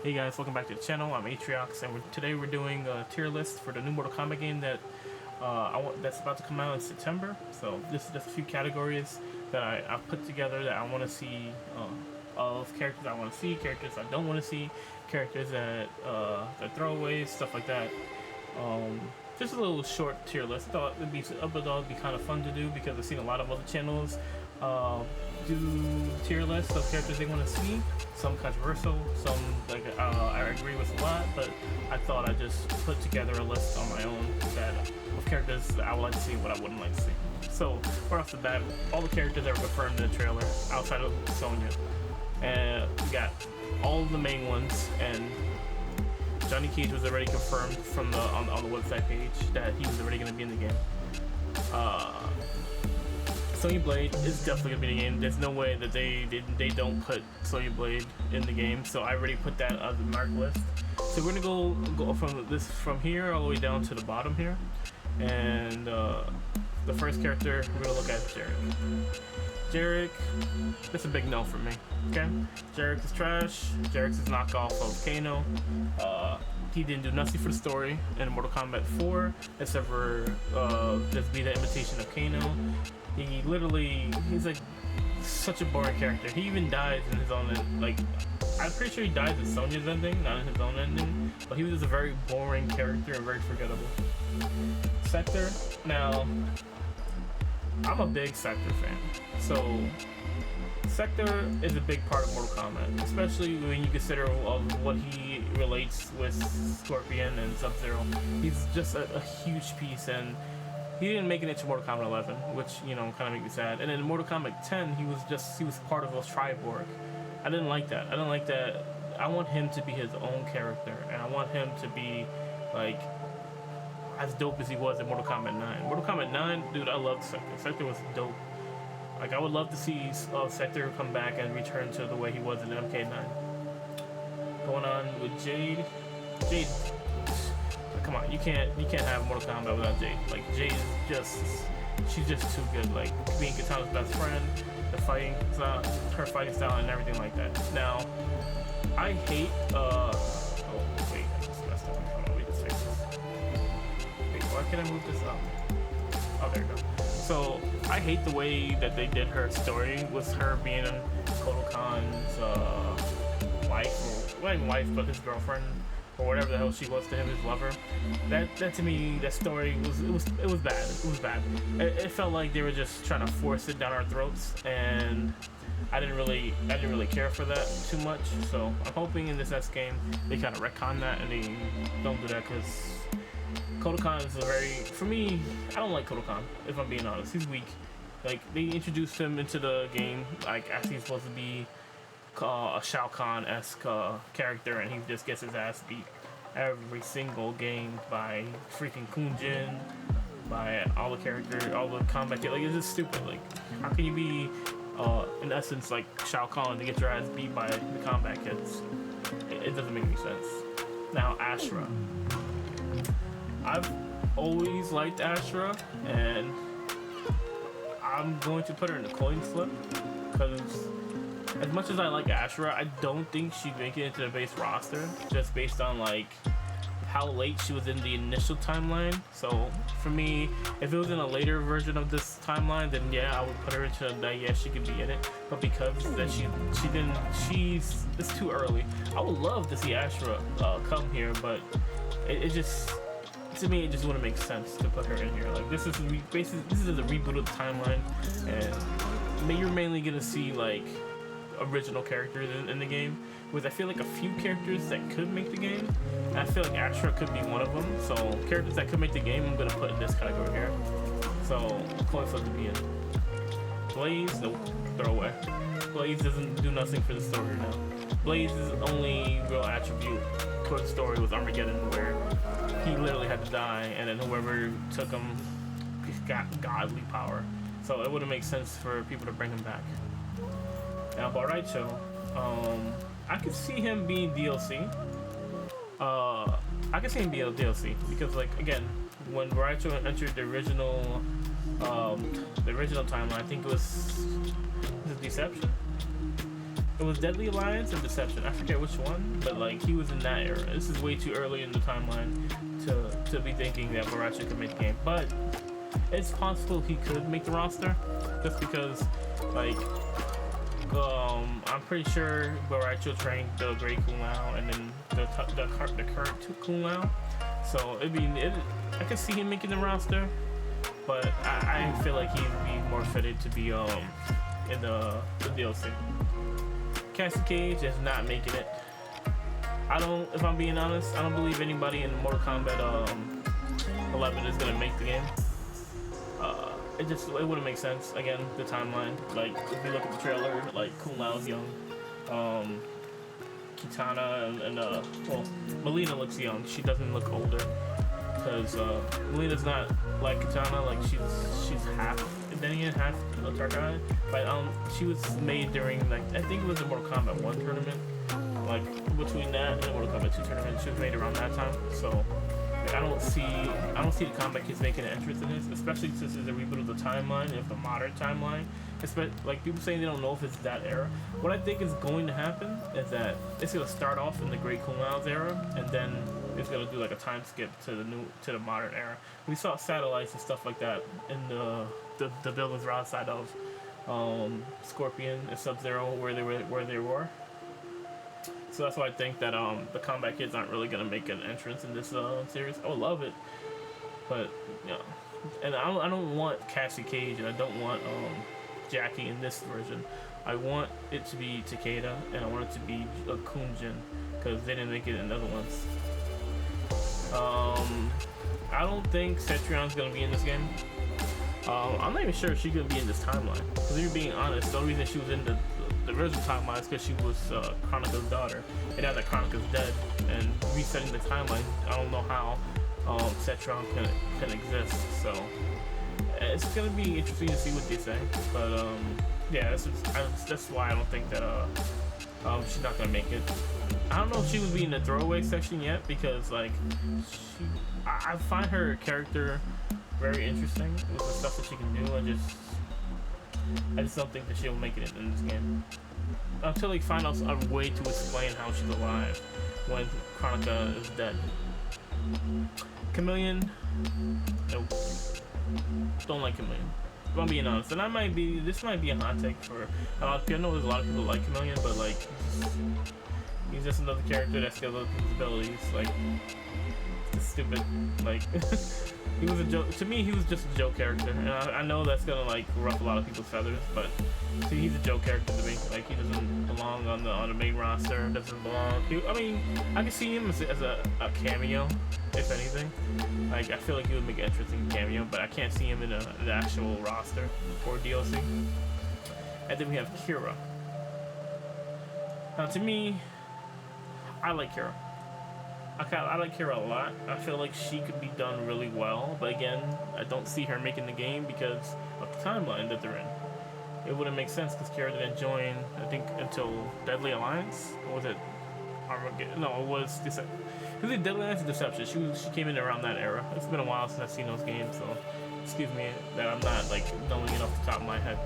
Hey guys, welcome back to the channel. I'm Atriox, and today we're doing a tier list for the new Mortal Kombat game that that's about to come out in September. So this is just a few categories that I've put together that I want to see, of characters I want to see, characters I don't want to see, characters that throwaways, stuff like that. Just a little short tier list. Thought it'd be kind of fun to do because I've seen a lot of other channels do tier lists of characters they want to see. Some controversial, some like I agree with a lot, but I thought I'd just put together a list on my own of characters that I would like to see and what I wouldn't like to see. So right off the bat, all the characters that were confirmed in the trailer outside of Sonya, and we got all the main ones, and Johnny Cage was already confirmed from the on the website page that he was already going to be in the game. Sonya Blade is definitely gonna be in the game. There's no way that they don't put Sonya Blade in the game. So I already put that on the mark list. So we're gonna go from here all the way down to the bottom here, and the first character we're gonna look at is Jarek. Jarek, that's a big no for me. Okay, Jarek is trash. Jarek's a knockoff of Kano. He didn't do nothing for the story in Mortal Kombat 4 except for just be the imitation of Kano. He's like such a boring character. He even dies in his own, like, I'm pretty sure he dies in Sonya's ending, not in his own ending, but he was just a very boring character and very forgettable. Sector, now, I'm a big Sector fan, so Sector is a big part of Mortal Kombat, especially when you consider of what he relates with Scorpion and Sub-Zero. He's just a huge piece, and he didn't make it into Mortal Kombat 11, which, you know, kind of made me sad. And in Mortal Kombat 10, he was part of a Triborg. I didn't like that. I want him to be his own character, and I want him to be like as dope as he was in Mortal Kombat 9. Mortal Kombat 9, dude, I loved Sector. Sector was dope. Like, I would love to see Sector come back and return to the way he was in MK9. Going on with Jade. Jade, come on, you can't have Mortal Kombat without Jade. Like, Jade is she's just too good. Like, being Katana's best friend, the fighting style, her fighting style, and everything like that. Now, I hate, oh, wait, I just messed up. Hold on, wait a second. Wait, why can't I move this up? Oh, there we go. So, I hate the way that they did her story with her being Kotal Khan's wife, or not even wife, but his girlfriend, or whatever the hell she was to him, his lover. That to me, that story was bad. It was bad. It felt like they were just trying to force it down our throats, and I didn't really care for that too much. So I'm hoping in this next game they kind of retcon that and they don't do that, because Kotal Khan is for me, I don't like Kotal Khan, if I'm being honest. He's weak. Like, they introduced him into the game like as he's supposed to be a Shao Kahn-esque character, and he just gets his ass beat every single game by freaking Kunjin, by all the combat. Like, it's just stupid. Like, how can you be in essence like Shao Kahn to get your ass beat by the combat kids? It doesn't make any sense. Now, Ashra. I've always liked Ashra, and I'm going to put her in the coin flip, because as much as I like Ashra, I don't think she'd make it into the base roster, just based on like how late she was in the initial timeline. So for me, if it was in a later version of this timeline, then yeah, I would put her into that. Yeah, she could be in it. But because that it's too early. I would love to see Ashra come here, but it just, to me, it just wouldn't make sense to put her in here. Like, this is a reboot of the timeline, and you're mainly gonna see like original characters in the game, because I feel like a few characters that could make the game, and I feel like Ashra could be one of them. So characters that could make the game, I'm gonna put in this category here. So coin flip to be in. Blaze, nope, throw away. Blaze doesn't do nothing for the story now. Blaze's only real attribute towards the story was Armageddon, where he literally had to die, and then whoever took him got godly power. So it wouldn't make sense for people to bring him back. Now, Baraicho, I could see him being DLC. I could see him being a DLC because, like, again, when Baraicho entered the original timeline, I think it was Deception. It was Deadly Alliance and Deception. I forget which one, but like he was in that era. This is way too early in the timeline to be thinking that Borracho could make the game. But it's possible he could make the roster, just because like I'm pretty sure Borracho trained the Great Kung Lao and then the current Kung Lao. So I could see him making the roster, but I feel like he'd be more fitted to be in the DLC. Cassie Cage is not making it. If I'm being honest, I don't believe anybody in Mortal Kombat 11 is gonna make the game. It wouldn't make sense. Again, the timeline. Like if you look at the trailer, like Kung Lao's young, Kitana and well, Melina looks young. She doesn't look older because Melina's not like Kitana. Like she's half Indian, half Tarkine. But she was made during like I think it was the Mortal Kombat 1 tournament. Like between that and the Mortal Kombat 2 tournament, she was made around that time. So like, I don't see the Kombat kids making an entrance in this, especially since it's a reboot of the timeline, of the modern timeline. Like people saying they don't know if it's that era. What I think is going to happen is that it's gonna start off in the Great Kung Lao's era, and then it's gonna do like a time skip to the modern era. We saw satellites and stuff like that in the buildings right outside of Scorpion and Sub-Zero where they were. So that's why I think that the Kombat kids aren't really gonna make an entrance in this series. I would love it, but yeah. And I don't want Cassie Cage and I don't want Jackie in this version. I want it to be Takeda and I want it to be a Kunjin because they didn't make it in the other ones. I don't think Cetrion's gonna be in this game. I'm not even sure if she's gonna be in this timeline. Because if you're being honest, the only reason she was in the original timeline is because she was Chronika's daughter. And now that Chronika's dead and resetting the timeline, I don't know how Cetrion can exist. So it's gonna be interesting to see what they say. But yeah, that's why I don't think that she's not gonna make it. I don't know if she would be in the throwaway section yet because like I find her character very interesting with the stuff that she can do. I just don't think that she'll make it in this game until they find out a way to explain how she's alive when Kronika is dead. Chameleon, nope. Don't like Chameleon. If I'm being honest, and this might be a hot take for a lot of people. I know there's a lot of people like Chameleon, but like he's just another character that's got other abilities. Like it's stupid. Like he was a joke to me. He was just a joke character, and I know that's gonna like ruffle a lot of people's feathers, but see, he's a joke character to me. Like he doesn't belong on the main roster. Doesn't belong. I can see him as a cameo, if anything. Like I feel like he would make an interesting cameo, but I can't see him in the actual roster or DLC. And then we have Kira. Now to me, I like Kira. I like Kira a lot. I feel like she could be done really well, but again, I don't see her making the game because of the timeline that they're in. It wouldn't make sense because Kira didn't join, I think, until Deadly Alliance. Or was it Armageddon? No, it was Deadly Alliance or Deception. She came in around that era. It's been a while since I've seen those games, so excuse me that I'm not like knowing it off the top of my head.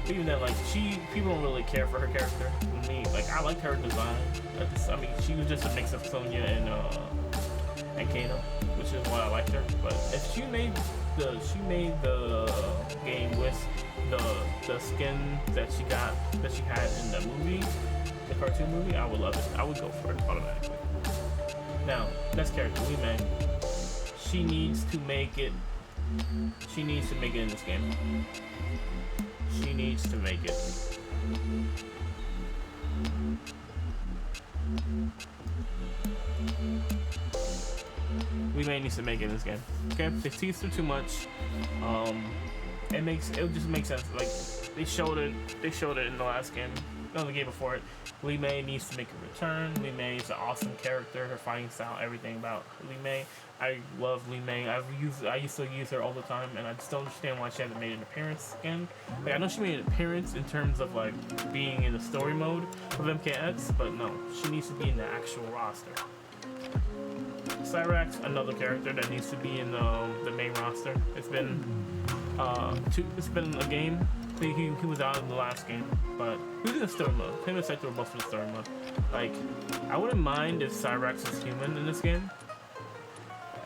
Even that, like, people don't really care for her character. Like, I liked her design. She was just a mix of Sonya and Kano, which is why I liked her. But if she made the game with the skin that she had in the movie, the cartoon movie, I would love it. I would go for it automatically. Now, next character, Liu Kang. She needs to make it in this game. She needs to make it. We may need to make it in this game. Okay, they teased her too much. It just makes sense. Like they showed it in the last game. No, the game before it. Li Mei needs to make a return. Li Mei is an awesome character. Her fighting style, everything about Li Mei. I love Li Mei. I used to use her all the time, and I just don't understand why she hasn't made an appearance again. Like I know she made an appearance in terms of like being in the story mode of MKX, but no, she needs to be in the actual roster. Cyrax, another character that needs to be in the main roster. It's been a game he was out in the last game, but he was in the story mode. Him and Sector were both in the story mode. Like, I wouldn't mind if Cyrax is human in this game.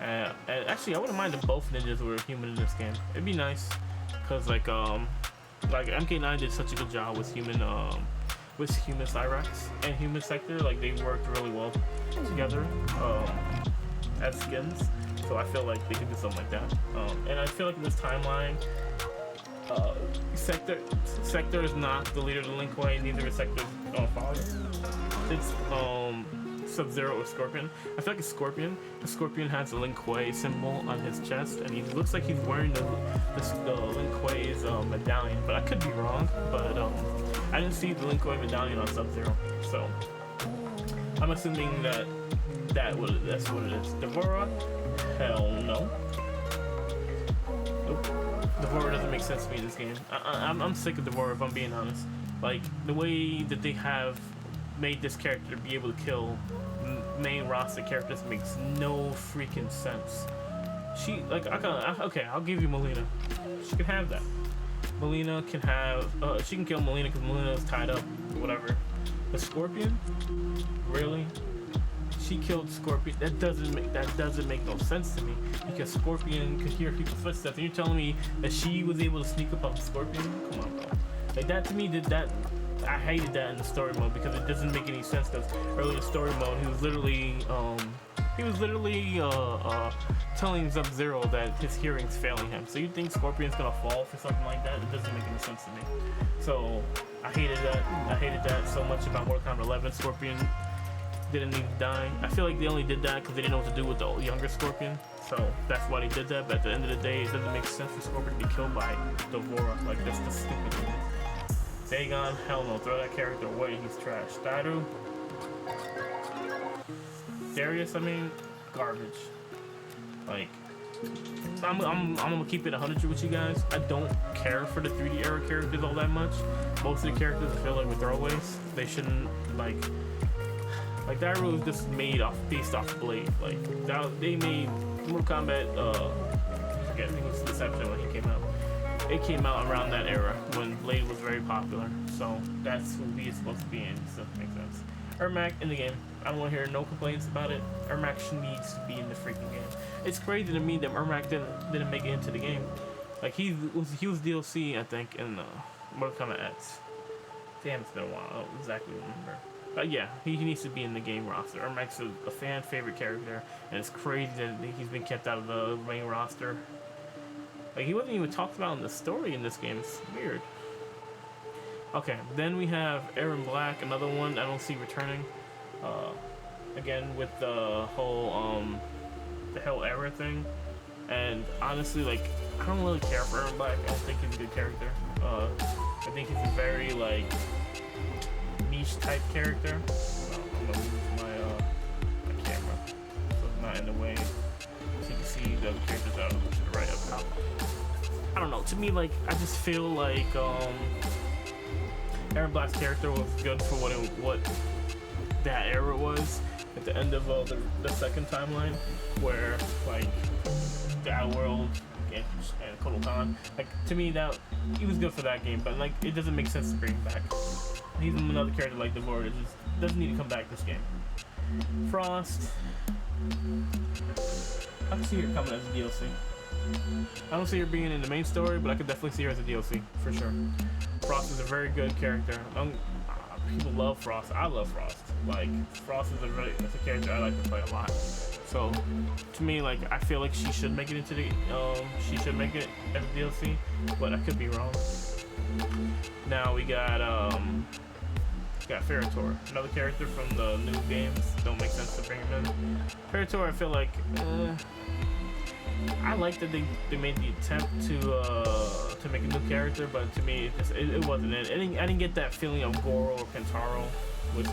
And actually, I wouldn't mind if both ninjas were human in this game. It'd be nice, cause like MK9 did such a good job with human Cyrax and human Sector. Like they worked really well together as skins. So I feel like they could do something like that. And I feel like in this timeline, Sector is not the leader of the Lin Kuei, neither is Sector's father. It's Sub-Zero or Scorpion. I feel like it's Scorpion. The Scorpion has the Lin Kuei symbol on his chest, and he looks like he's wearing the Lin Kuei's medallion. But I could be wrong. But I didn't see the Lin Kuei medallion on Sub-Zero, so I'm assuming that's what it is. Devora? Hell no. Nope. Devora doesn't make sense to me in this game. I'm sick of Devora, if I'm being honest. Like, the way that they have made this character be able to kill main roster characters makes no freaking sense. She, like, okay, I'll give you Melina. She can have that. Melina can have, she can kill Melina because Melina is tied up, whatever. The Scorpion? Really? She killed Scorpion. That doesn't make no sense to me, because Scorpion could hear people's footsteps, and you're telling me that she was able to sneak up on Scorpion? Come on, bro. Like, that to me I hated that in the story mode, because it doesn't make any sense. Because early in story mode, he was literally telling Sub-Zero that his hearing's failing him. So you think Scorpion's gonna fall for something like that? It doesn't make any sense to me. So I hated that so much about Mortal Kombat 11. Scorpion didn't need to die. I feel like they only did that because they didn't know what to do with the younger Scorpion. So that's why they did that. But at the end of the day, it doesn't make sense for Scorpion to be killed by Devora. Like, that's the stupid thing. Dagon, hell no, throw that character away, he's trash. Daru, Darius, I mean, garbage. Like, I'm gonna keep it 100 with you guys. I don't care for the 3D era characters all that much. Most of the characters I feel like were throwaways. They shouldn't, like Daru was just based off Blade. Like, they made Mortal Kombat, I forget, I think it was Deception when he came out. It came out around that era when Blade was very popular, so that's who he is supposed to be in, so it makes sense. Ermac in the game, I don't want to hear no complaints about it. Ermac needs to be in the freaking game. It's crazy to me that Ermac didn't make it into the game. Like, he was DLC, I think, in Mortal Kombat X. Damn, it's been a while. I don't exactly remember. But yeah, he needs to be in the game roster. Ermac's a fan favorite character, and it's crazy that he's been kept out of the main roster. Like, he wasn't even talked about in the story in this game. It's weird. Okay, then we have Aaron Black, another one I don't see returning. Again, with the whole Hell Era thing. And honestly, like, I don't really care for Aaron Black. I don't think he's a good character. I think he's a very, like, niche type character. I'm gonna move my camera so it's not in the way, so you can see the characters out to the right up top. I don't know, to me, like, I just feel like Aaron Black's character was good for what that era was at the end of the second timeline, where, like, the Outworld and Kotal Khan, like, to me, that he was good for that game, but, like, it doesn't make sense to bring him back. He's another character like Devora that just doesn't need to come back this game. Frost, I can see her coming as a DLC. I don't see her being in the main story, but I could definitely see her as a DLC, for sure. Frost is a very good character. People love Frost. I love Frost. Like, Frost is a character I like to play a lot. So, to me, like, I feel like she should make it into the, she should make it as a DLC, but I could be wrong. Now we got Ferrator, another character from the new games. Don't make sense to bring him in. Ferrator, I feel like, I like that they made the attempt to make a new character, but to me, it wasn't it. I didn't get that feeling of Goro or Kentaro with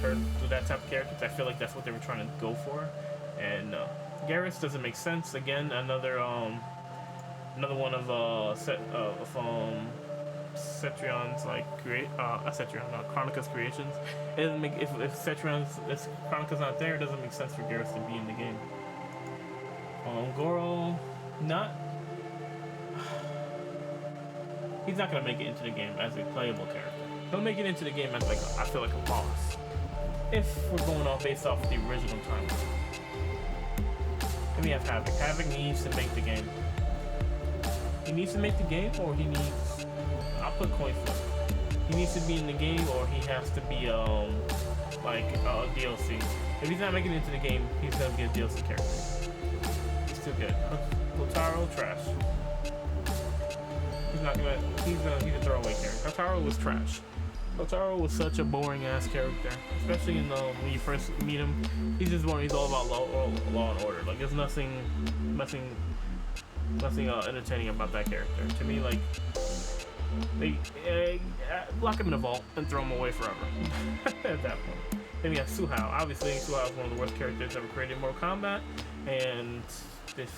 that type of character. I feel like that's what they were trying to go for. And Garrus doesn't make sense. Again, another one of Cetrion's, like, Chronica's creations. It doesn't make, if Chronica's not there, it doesn't make sense for Garrus to be in the game. Goro, he's not gonna make it into the game as a playable character. He'll make it into the game as like I feel like a boss. If we're going off based off the original timeline. Then we have Havoc. Havoc needs to make the game. He needs to make the game, or he needs. I'll put coin flip. He needs to be in the game, or he has to be like a DLC. If he's not making it into the game, he's gonna be a DLC character. He's too good. Hotaru, trash. He's not gonna. He's a throwaway character. Hotaru was trash. Hotaru was such a boring ass character, especially in when you first meet him. He's just boring. He's all about law and order. Like there's nothing entertaining about that character. To me, like they lock him in a vault and throw him away forever. At that point. Then we have Suhao. Obviously, Suhao is one of the worst characters ever created in Mortal Kombat. And if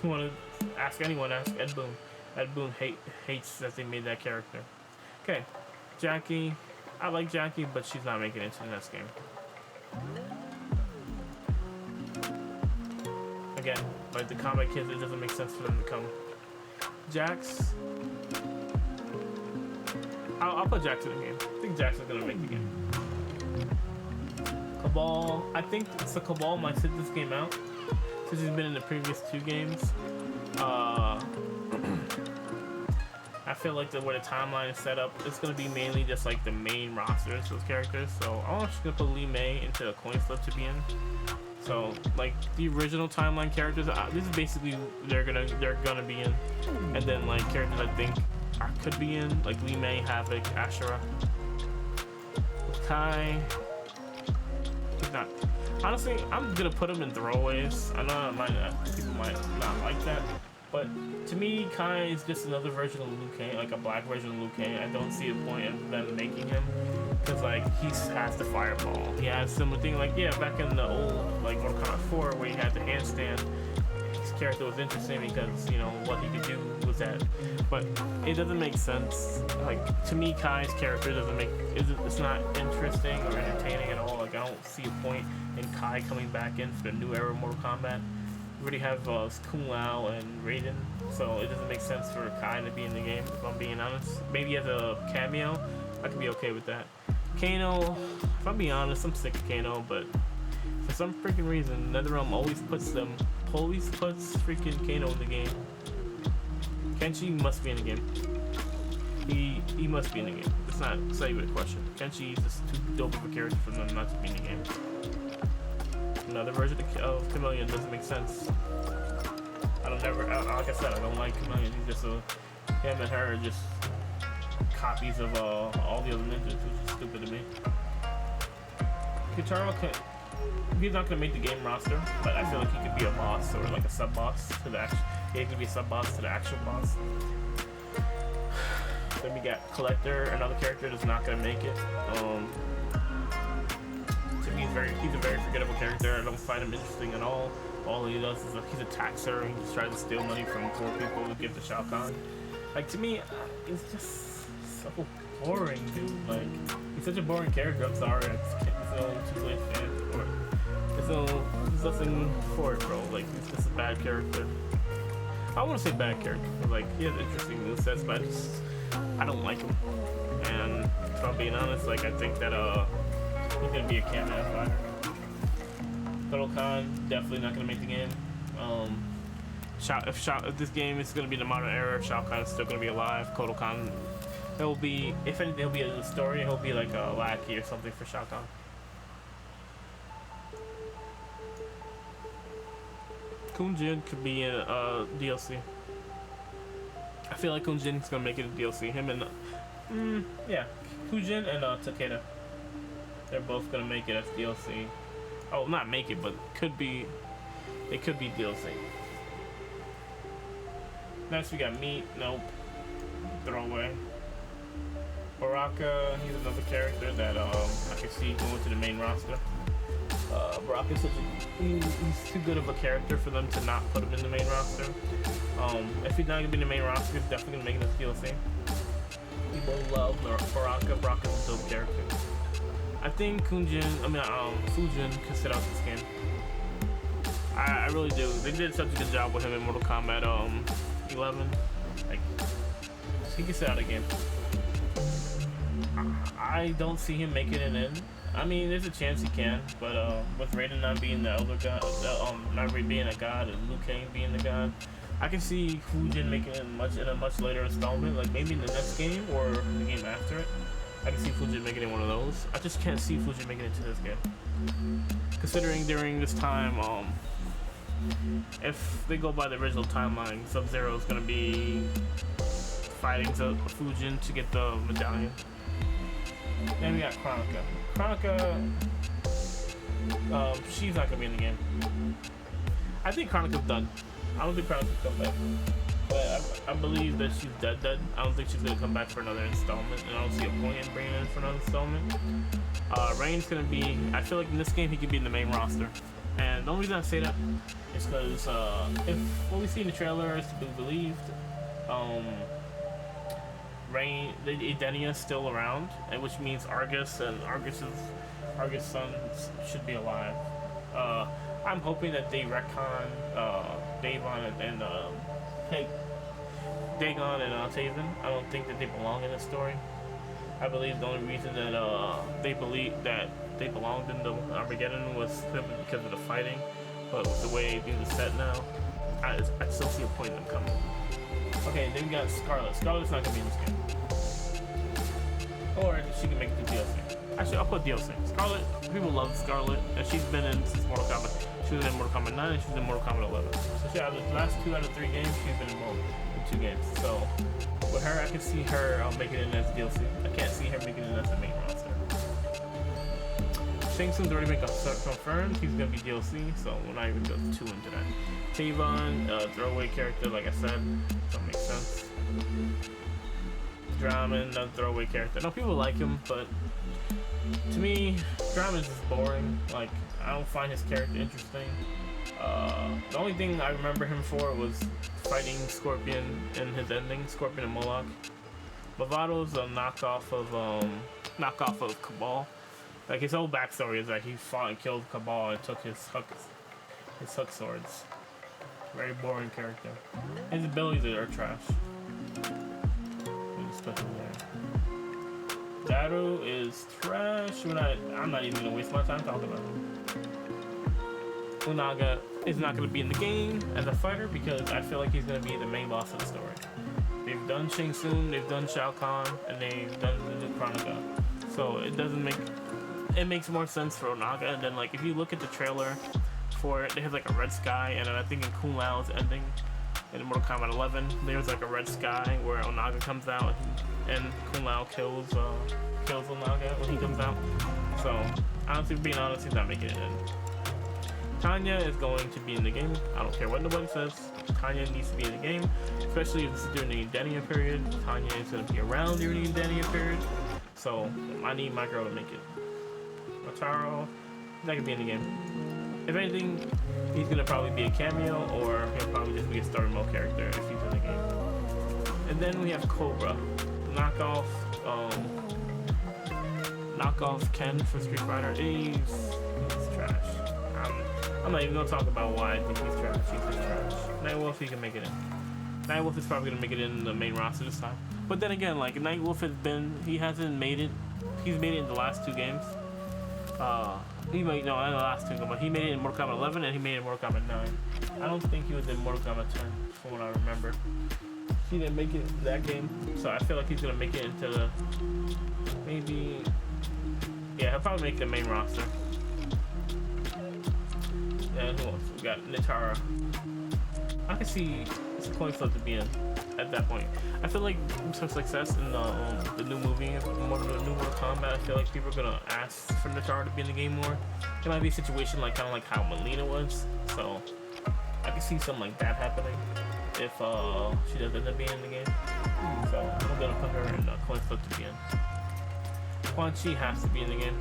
you want to ask anyone, ask Ed Boon. Ed Boon hates that they made that character. Okay, Jackie. I like Jackie, but she's not making it into the next game. Again, like the Kombat kids, it doesn't make sense for them to come. Jax. I'll put Jax in the game. I think Jax is gonna make the game. Cabal. I think the Cabal might sit this game out since he's been in the previous 2 games. I feel like the way the timeline is set up, it's gonna be mainly just like the main rosters, those characters. So I'm just gonna put Li Mei into a coin flip to be in. So like the original timeline characters, this is basically they're gonna be in, and then like characters I think could be in, like Li Mei, Havoc, Ashura, Kai. He's not. Honestly, I'm gonna put him in throwaways. I know people might not like that, but to me, Kai is just another version of Liu Kang, like a black version of Liu Kang. I don't see a point in them making him, because like he has the fireball. He has similar thing, like yeah, back in the old like Mortal Kombat 4 where he had the handstand. His character was interesting because you know what he could do was that, but it doesn't make sense. Like to me, Kai's character doesn't make it's not interesting or entertaining at all. Like I don't see a point in Kai coming back in for the new era of Mortal Kombat. We already have Kung Lao and Raiden, so it doesn't make sense for Kai to be in the game. If I'm being honest, maybe as a cameo, I could be okay with that. Kano, if I'm being honest, I'm sick of Kano, but for some freaking reason, NetherRealm always puts freaking Kano in the game. Kenshi must be in the game. He must be in the game. It's not even a question. Kenshi is just too dope of a character for them not to be in the game. Another version of Chameleon doesn't make sense. Like I said, I don't like Chameleon. He's just him and her are just copies of all the other ninjas, which is stupid to me. He's not gonna make the game roster, but I feel like he could be a boss or like a sub boss to the actual. He could be a sub boss to the actual boss. Then we got Collector, another character that's not gonna make it. To me, he's a very forgettable character. I don't find him interesting at all. All he does is he's a taxer. He just tries to steal money from poor people to give to Shao Kahn. Like to me, it's just so boring, dude. Like he's such a boring character. I'm sorry, it's no two-way fan. There's nothing for it, bro. Like he's just a bad character. I want to say bad character, but like he has interesting movesets, but I don't like him. And if I'm being honest, like I think that he's gonna be a cameo fighter. Kotal Khan definitely not gonna make the game. If this game is gonna be the modern era, Shao Kahn is still gonna be alive. Kotal Khan, he'll be, if anything, he'll be a story. He'll be like a lackey or something for Shao Kahn. Kun Jin could be a DLC. I feel like Kun Jin's gonna make it a DLC. Him and yeah, Kun Jin and Takeda. They're both gonna make it as DLC. Oh, not make it, but could be. It could be DLC. Next we got Meat. Nope. Throwaway. Baraka. He's another character that I can see going to the main roster. Baraka is he's too good of a character for them to not put him in the main roster. If he's not gonna be in the main roster, he's definitely gonna make it as DLC. People love Baraka. Baraka's a dope character. I think Fujin can sit out this game. I really do. They did such a good job with him in Mortal Kombat 11. Like He can sit out of the game. I don't see him making it in. I mean, there's a chance he can, but with Raiden not being the elder god, not really being a god, and Liu Kang being the god, I can see Fujin making it in a much later installment, like maybe in the next game or the game after it. I can see Fujin making it one of those. I just can't see Fujin making it to this game. Considering during this time, if they go by the original timeline, Sub-Zero is going to be fighting Fujin to get the medallion. Then we got Kronika. Kronika, she's not going to be in the game. I think Kronika's done. I don't think Kronika will come back. But I believe that she's dead. I don't think she's going to come back for another installment, and I don't see a point in bringing her in for another installment. Rain's going to be, I feel like in this game he could be in the main roster. And the only reason I say that is because if what we see in the trailer is to be believed, Edenia is still around, and which means Argus and Argus's sons should be alive. I'm hoping that they retcon Dagon and Dagon and Taven. I don't think that they belong in this story. I believe the only reason that they belonged in the Armageddon was because of the fighting. But with the way things are set now, I still see a point in them coming. Okay, then we got Scarlet. Scarlet's not gonna be in this game. Or she can make it to DLC. Actually, I'll put DLC. Scarlet, people love Scarlet, and she's been in since Mortal Kombat. She was in Mortal Kombat 9 and she was in Mortal Kombat 11. So she had the last 2 out of 3 games, she's been involved in 2 games. So with her, I can see her making it in as DLC. I can't see her making it as the main roster. Shang Tsung's already been confirmed. He's gonna be DLC, so we're not even go too into that. Tavon, throwaway character, like I said, don't make sense. Draman, another throwaway character. No, people like him, but to me, Draman's just boring. Like, I don't find his character interesting. The only thing I remember him for was fighting Scorpion in his ending, Scorpion and Moloch. Bavado's a knockoff of Cabal. Like, his whole backstory is that he fought and killed Cabal and took his hook swords. Very boring character. His abilities are trash. Special there. Daru is trash. I'm not even gonna waste my time talking about him. Unaga is not gonna be in the game as a fighter because I feel like he's gonna be the main boss of the story. They've done Shang Tsung, they've done Shao Kahn, and they've done the new Kronika. So it makes more sense for Onaga. And then, like, if you look at the trailer for it, they have like a red sky, and then I think in Kung Lao's ending in Mortal Kombat 11, there's like a red sky where Onaga comes out and Kung Lao kills Onaga when he comes out. So honestly, being honest, he's not making it in. Tanya is going to be in the game. I don't care what nobody says. Tanya needs to be in the game, especially if this is during the Edenia period. Tanya is going to be around during the Edenia period, so I need my girl to make it. Motaro, not going to be in the game. If anything, he's going to probably be a cameo, or he'll probably just be a story mode character if he's in the game. And then we have Cobra, knockoff Ken for Street Fighter. He's trash. I'm not even gonna talk about why I think he's trash. He's just trash. Nightwolf, he can make it in. Nightwolf is probably gonna make it in the main roster this time. But then again, like, Nightwolf he hasn't made it. He's made it in the last 2 games. Not in the last 2 games, but he made it in Mortal Kombat 11 and he made it in Mortal Kombat 9. I don't think he was in Mortal Kombat 10, from what I remember. He didn't make it that game, so I feel like he's gonna make it into the he'll probably make the main roster. And who else? We got Nitara. I can see it's a coin flip to be in at that point. I feel like some success in the new movie, new Mortal Kombat. I feel like people are gonna ask for Nitara to be in the game more. It might be a situation kind of like how Melina was. So I can see something like that happening if she does end up being in the game. So I'm gonna put her in coin flip to be in. Quan Chi has to be in the game.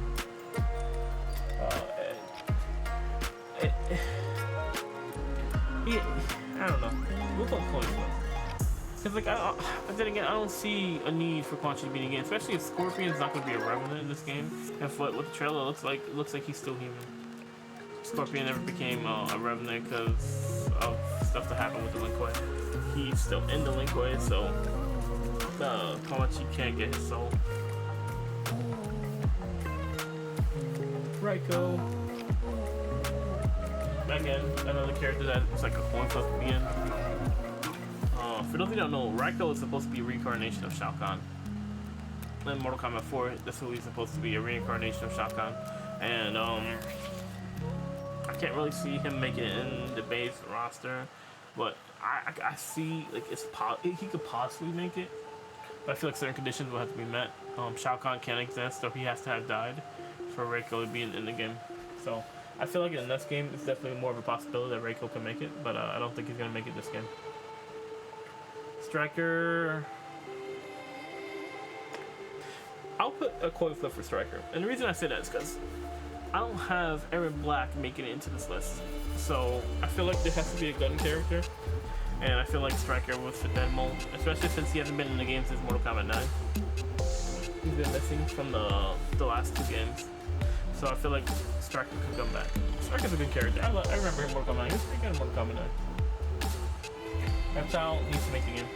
I don't know. We'll put coin flip. Cause like then again, I don't see a need for Quan Chi to be in the game, especially if Scorpion's not going to be a revenant in this game. And what the trailer looks like, it looks like he's still human. Scorpion never became a revenant because of stuff that happened with the Lin Kuei. He's still in the Lin Kuei, so Komachi can't get his soul. Raiko. Again, another character that it's like a coin flip to be in. For those of you who don't know, Raiko is supposed to be a reincarnation of Shao Kahn. In Mortal Kombat 4, that's who he's supposed to be, a reincarnation of Shao Kahn. And I can't really see him making it in the base roster, but I see like he could possibly make it. But I feel like certain conditions will have to be met. Shao Kahn can't exist, so he has to have died for Raiko to be in the game. So I feel like in this game, it's definitely more of a possibility that Raiko can make it, but I don't think he's gonna make it this game. Striker. I'll put a coin flip for Striker, and the reason I say that is because I don't have Aaron Black making it into this list, so I feel like there has to be a gun character, and I feel like Striker would fit that mold, especially since he hasn't been in the game since Mortal Kombat 9. He's been missing from the last 2 games, so I feel like Striker could come back. Striker's a good character. I remember him in Mortal Kombat 9. He was pretty good in Mortal Kombat 9. Reptile needs to make the game.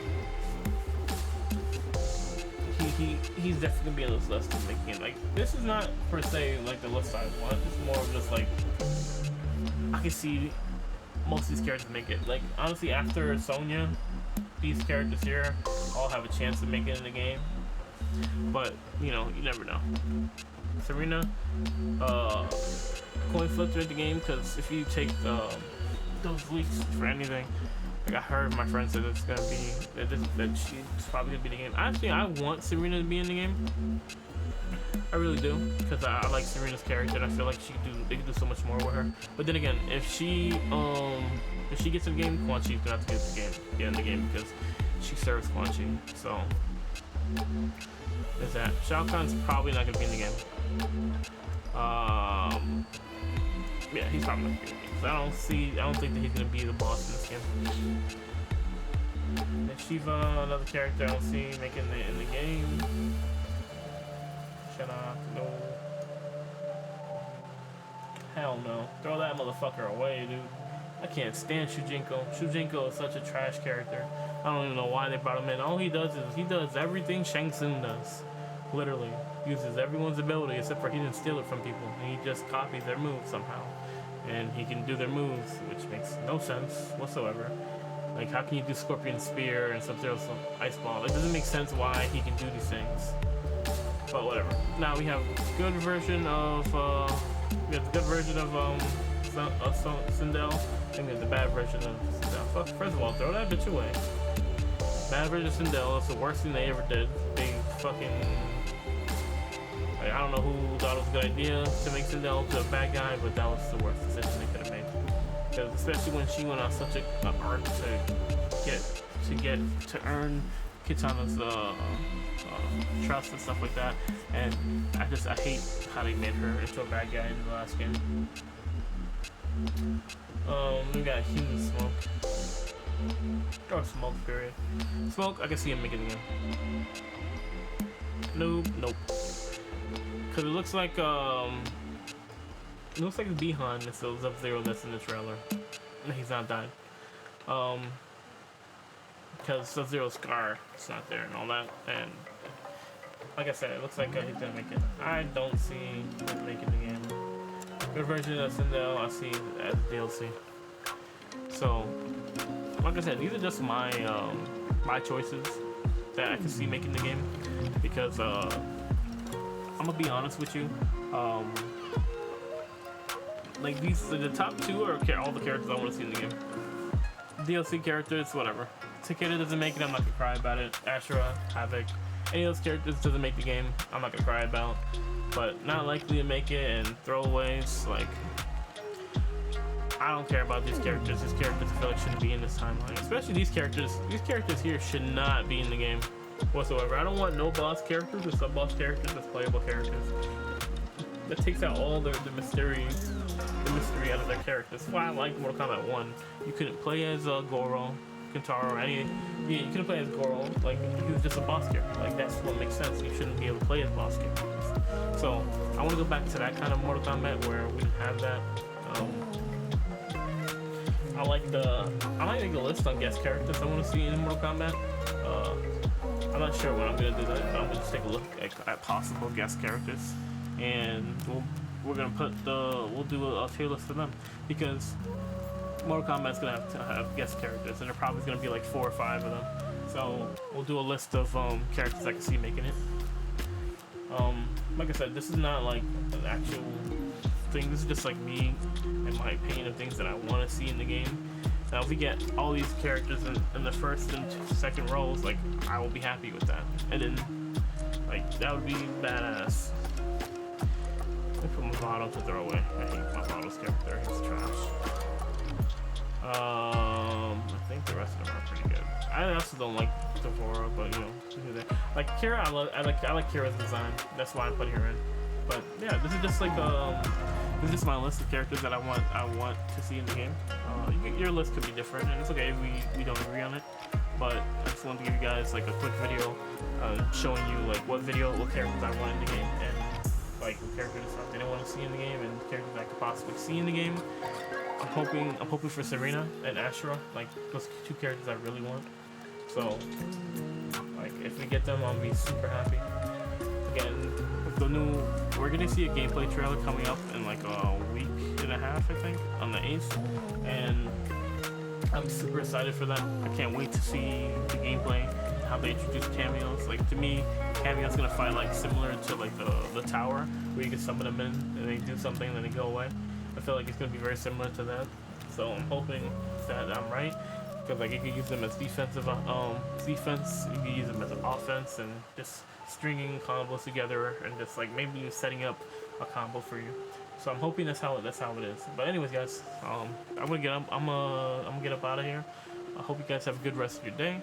He's definitely gonna be on this list of making it. Like, this is not per se like the list I want. It's more of just like I can see most of these characters make it. Like, honestly, after Sonya, these characters here all have a chance to make it in the game. But you know, you never know. Serena, coin flip to the game, because if you take those weeks for anything. Like, I heard my friend said it's gonna be that she's probably gonna be in the game. Actually, I want Serena to be in the game. I really do, because I like Serena's character, and I feel like they could do so much more with her. But then again, if she gets in the game, Quan Chi's gonna have to get in the game because she serves Quan Chi. So there's that. Shao Kahn's probably not gonna be in the game. Yeah, he's probably not gonna be in the game. So I don't think that he's gonna be the boss in this game. And Shiva, another character I don't see making it in the game. Shana, no. Hell no. Throw that motherfucker away, dude. I can't stand Shujinko. Shujinko is such a trash character. I don't even know why they brought him in. All he does is he does everything Shang Tsung does. Literally. Uses everyone's ability except for he didn't steal it from people. He just copies their moves somehow. And he can do their moves, which makes no sense whatsoever. Like, how can you do Scorpion Spear and Sub-Zero Ice Ball? It doesn't make sense why he can do these things. But whatever. Now we have good version of Sindel, and then the bad version of Sindel. First of all, throw that bitch away. Bad version of Sindel is the worst thing they ever did. They fucking. Like, I don't know who thought it was a good idea to make Sindel to a bad guy, but that was the worst decision they could have made. Because especially when she went on such an arc to earn Kitana's trust and stuff like that, and I hate how they made her into a bad guy in the last game. We got Human Smoke. Or Smoke, period. Smoke, I can see him making the game. Nope. Cause it looks like Bihan is the Sub-Zero that's in the trailer. He's not died. Because Sub-Zero's scar is not there and all that, and like I said, it looks like he's gonna make it. I don't see him making the game. Good version of Sindel I see as DLC. So, like I said, these are just my my choices that I can see making the game, because I'm gonna be honest with you. Like, the top 2 are all the characters I want to see in the game. DLC characters, whatever. Takeda doesn't make it, I'm not gonna cry about it. Ashura, Havoc, any of those characters doesn't make the game, I'm not gonna cry about. But not likely to make it, and throwaways, like, I don't care about these characters. These characters I feel like shouldn't be in this timeline. Especially these characters. These characters here should not be in the game whatsoever. I don't want no boss characters or sub-boss characters as playable characters. That takes out all the mystery out of their characters. That's why I like Mortal Kombat 1. You couldn't play as Goro, Kintaro, or any. You couldn't play as Goro. Like, he was just a boss character. Like, that's what makes sense. You shouldn't be able to play as boss characters. So I want to go back to that kind of Mortal Kombat where we didn't have that. I like the list on guest characters I want to see in Mortal Kombat. I'm not sure when I'm gonna do that, but I'm gonna just take a look at possible guest characters, and we're gonna we'll do a tier list for them, because Mortal Kombat's gonna have to have guest characters, and there probably gonna be like 4 or 5 of them. So we'll do a list of characters I can see making it. Like I said, this is not like an actual thing. This is just like me and my opinion of things that I want to see in the game. Now, if we get all these characters in the first and second roles, like, I will be happy with that. And then, like, that would be badass. I put Mavado to throw away. I hate Mavado's character. He's trash. I think the rest of them are pretty good. I also don't like Devora, but you know, like Kira, I like Kira's design. That's why I put her in. But yeah, this is just like this is just my list of characters that I want to see in the game. Your list could be different, and it's okay if we don't agree on it. But I just wanted to give you guys like a quick video showing you like what characters I want in the game, and like what characters I didn't want to see in the game, and characters I could possibly see in the game. I'm hoping for Serena and Ashura, like those 2 characters I really want. So, like, if we get them, I'll be super happy. Again, we're gonna see a gameplay trailer coming up in like a week and a half, I think, on the 8th, and I'm super excited for that. I can't wait to see the gameplay, how they introduce cameos. Like, to me, cameos gonna fight like similar to like the tower, where you can summon them in and they do something, then they go away. I feel like it's going to be very similar to that, so I'm hoping that I'm right, because like you can use them as defense, you can use them as an offense, and just stringing combos together, and just like maybe setting up a combo for you. So I'm hoping that's how it is. But anyways, guys, I'm gonna get up out of here. I hope you guys have a good rest of your day.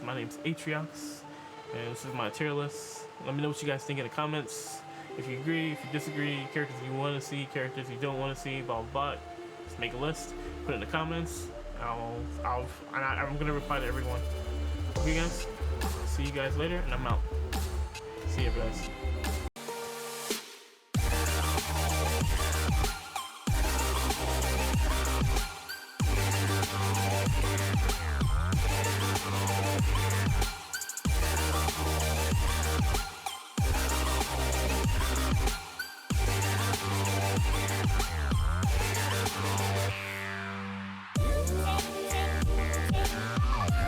My name's Atriox, and this is my tier list. Let me know what you guys think in the comments. If you agree, if you disagree, characters you want to see, characters you don't want to see, blah blah blah. Just make a list, put it in the comments. I'm gonna reply to everyone. Okay, guys. See you guys later, and I'm out.